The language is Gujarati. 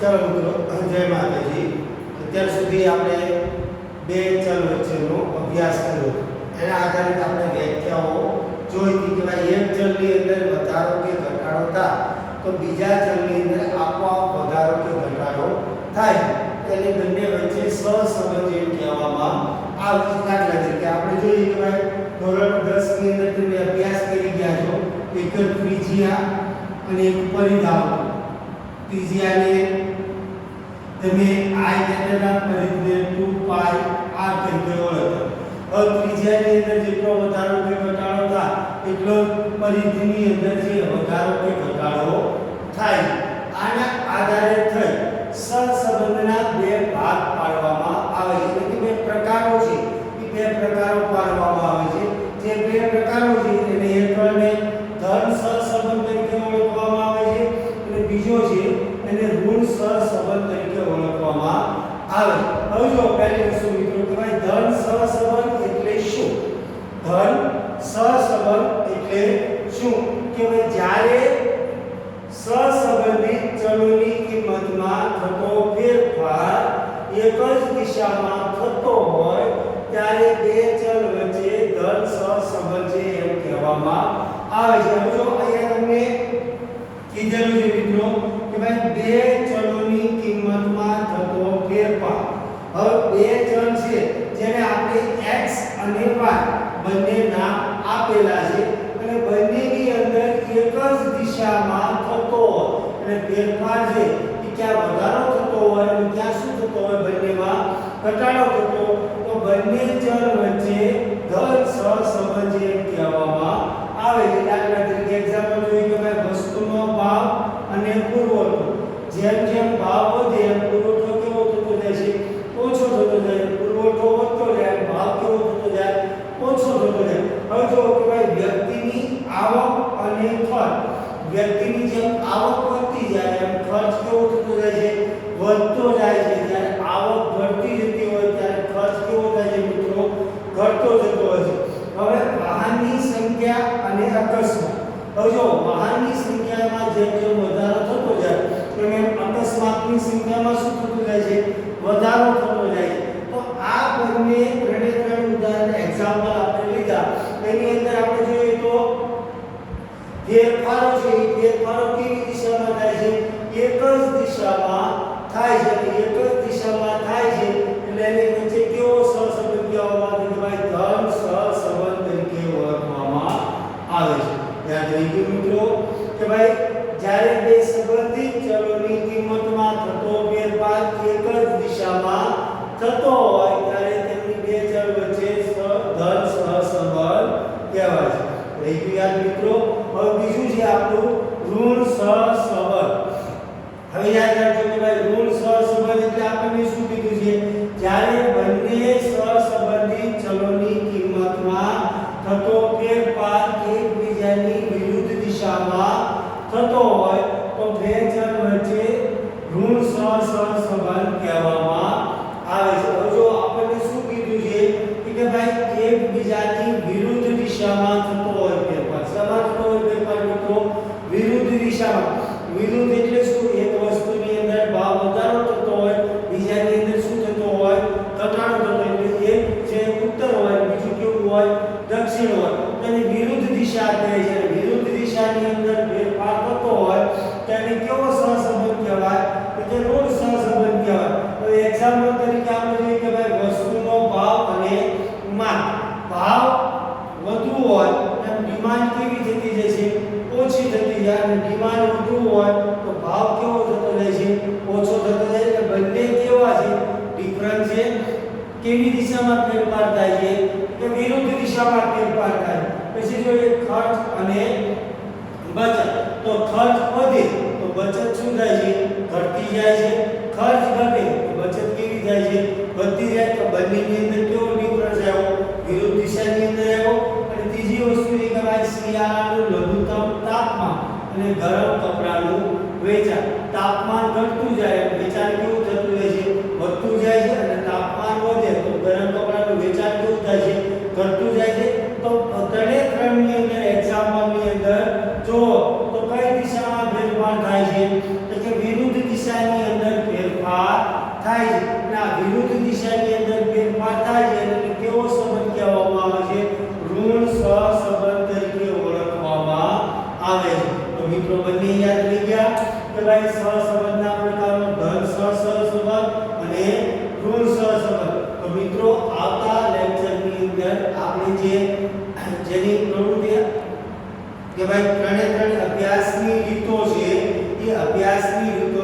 ચાલો મિત્રો, જય માતાજી. અત્યાર સુધી આપણે બે ચલ વચ્ચેનો અભ્યાસ કર્યો. એના આધારિત આપણે વ્યાખ્યાઓ જોઈ હતી કે ભાઈ એક ચલની અંદર વધારો કે ઘટાડો થાય તો બીજા ચલની અંદર આપોઆપ વધારો કે ઘટાડો થાય. એને બંને વચ્ચે સહસંબંધ એમ કહેવામાં આવે છે. દાખલા તરીકે આપણે જોઈએ કે ભાઈ ધોરણ 10 ની અંદર તમે અભ્યાસ કરી ગયા છો એક ત્રિજ્યા અને એક પરિઘાવ. ત્રિજ્યાને તમે I કેન્દ્રના પરિઘને 2π r તરીકે ઓળખો. હવે ત્રિજ્યાની અંદર જેટલો વધારો કે ઘટાડો થાય એટલો પરિઘની અંદર જે વધારો કે ઘટાડો થાય. આના આધારે થઈ સહસંબંધના બે ભાગ પાડવામાં આવે છે. એટલે કે બે પ્રકારો છે. એ બે પ્રકારો પાડવામાં આવે છે. જે બે પ્રકારો છે એને એકને ધન સહસંબંધ તરીકે ઓળખવામાં આવે છે અને બીજો છે એને ઋણ સહસંબંધ તરીકે ઓળખવામાં આવે. હવે જો પહેલી વસ્તુ મિત્રો કે ભાઈ ધન સહસંબંધ એટલે શું? ધન સહસંબંધ એટલે શું કે ભાઈ જ્યારે સહસંબંધિત ચલોની કિંમતમાં થતો ફેરફાર એક જ દિશામાં થતો હોય ત્યારે બે ચલ વચ્ચે ધન સહસંબંધ છે એમ કહેવામાં આવે છે. હવે જો અહીંયા તમને કીધેલું છે મિત્રો કે ભાઈ બે ચલોની કિંમતમાં થતો ફેરફાર. હવે બે ચલ છે જેને આપણે x અને y બંને નામ આપેલા છે અને બંનેની અંદર એક જ દિશામાં થતો હોય અને ફેરફાર છે કે ક્યાં વધારો થતો હોય અને ક્યાં શું થતો હોય બંનેમાં ઘટાડો થતો તો બંને ચલ વચ્ચે ધન સહસંબંધ એમ કહેવામાં આવે છે. દાખલા તરીકે એક્ઝામ્પલ જોઈએ કે ભાઈ વસ્તુનો ભાવ અને પુરવઠો. જેમ જેમ ભાવ વધે એમ પુરવઠો કેવો થતો જાય છે? ઓછો થતો જાય. પુરવઠો વધતો જાય ભાવ કેવો થતો જાય? ઓછો થતો જાય. હવે જો કે ભાઈ વ્યક્તિની આવક અને ખર્ચ. વ્યક્તિની જેમ આવક વધતી જાય એમ ખર્ચ કેવો થતો જાય છે? વધતો જાય છે. જ્યારે આવક ઘટતી જતી હોય ત્યારે ખર્ચ કેવો થાય છે મિત્રો? ઘટતો જતો હોય છે. હવે વાહનની સંખ્યા અને અકસ્માત. હવે જો વાહનની સંખ્યામાં જેમ જેમ વધારો થતો જાય એમ અકસ્માતની સંખ્યામાં શું થતું જાય છે? વધારો થતો જાય છે. તો આ બંને ત્રણ ઉદાહરણ એક્ઝામ્પલ આપણે લીધા. એની અંદર આપણે જોઈએ તો ફેરફારો છે એ ફેરફારો કેવી દિશામાં થાય છે? એક જ દિશામાં થાય છે. એક જ દિશામાં થાય છે એટલે એની વચ્ચે કેવો સહસંબંધ કહેવામાં આવે છે? ભાઈ ધન સહસંબંધ તરીકે ઓળખવામાં આવે છે. યાદ રહી ગયું મિત્રો કે ભાઈ જ્યારે બે સંબંધિત ચલોની કિંમતમાં થતો ફેરફાર એક જ દિશામાં થતો હોય ત્યારે તેમની બે ચલ વચ્ચે ધન સહસંબંધ કહેવાય છે. રહી ગયું યાદ મિત્રો. હવે બીજું છે આપણું ઋણ સહસંબંધ. હવે યાદ રાખજો કે ભાઈ ઋણ સહસંબંધ એટલે આપણને શું કીધું છે? જ્યારે બંને સહસંબંધિત ચલોની કિંમતમાં થતો ફેરફાર એકબીજાની વિરુદ્ધ દિશામાં થતો હોય તો બે ચલ વચ્ચે ઋણ સહસંબંધ કહેવામાં આવે છે. હવે જો આપણને શું કીધું છે કે ભાઈ એકબીજાની વિરુદ્ધ દિશામાં થતો હોય ફેરફાર. શેમાં થતો હોય ફેરફાર મિત્રો? વિરુદ્ધ દિશામાં. વિરુદ્ધ એટલે શું? એક વસ્તુની અંદર ભાવ વધારો થતો હોય બીજાની અંદર શું થતો હોય? ઘટાડો થતો હોય. એટલે એક જે ઉત્તર હોય બીજું કેવું હોય? દક્ષિણ હોય. તેની વિરુદ્ધ દિશા કહે છે. વિરુદ્ધ દિશાની અંદર ફેરફાર થતો હોય તેને કેવો સહસંબંધ કહેવાય? એટલે ઋણ સહસંબંધ કહેવાય. તો એક્ઝામ્પલ તરીકે આપણે જોઈએ કે ભાઈ વસ્તુનો ભાવ અને માંગ. ભાવ વધુ હોય અને ડિમાન્ડ કેવી થતી જાય છે? ઓછી થતી જાય. અને ડિમાન્ડ વધુ હોય તો ભાવ કેવો થતો જાય છે? ઓછો થતો જાય. એટલે બંને કેવા છે? ડિફરન્સ છે. કેવી દિશામાં ફેરફાર થાય છે? કે વિરુદ્ધ દિશામાં ફેરફાર થાય. પછી જોઈએ ખર્ચ અને બચત. તો ખર્ચ વધે તો બચત શું થાય છે? ઘટતી જાય છે. ખર્ચ ઘટે તો બચત કેવી થાય છે? વધતી જાય. તો બંનેની અંદર કેવો ડિફરન્સ આવ્યો? વિરુદ્ધ દિશાની અંદર આવ્યો. અને ત્રીજી વસ્તુ એ કે ભાઈ શિયાળાનું લઘુત્તમ તાપમાન અને ગરમ કપડાનું વેચાણ. તાપમાન ઘટતું જાય વેચાણ કેવું થતું જાય છે? વધતું જાય છે. અને તાપમાન વધે તો ગરમ કપડાનું વેચાણ કેવું થાય છે? ઘટતું જાય છે. તો ત્રણની અંદર એક્ઝામ્પલની અંદર જો તો કઈ દિશામાં ફેરફાર થાય છે? તો કે વિરુદ્ધ દિશાની અંદર કે જેની પ્રવૃત્તિ કે ભાઈ ત્રણે ત્રણ અભ્યાસની રીતો છે એ અભ્યાસની રીતો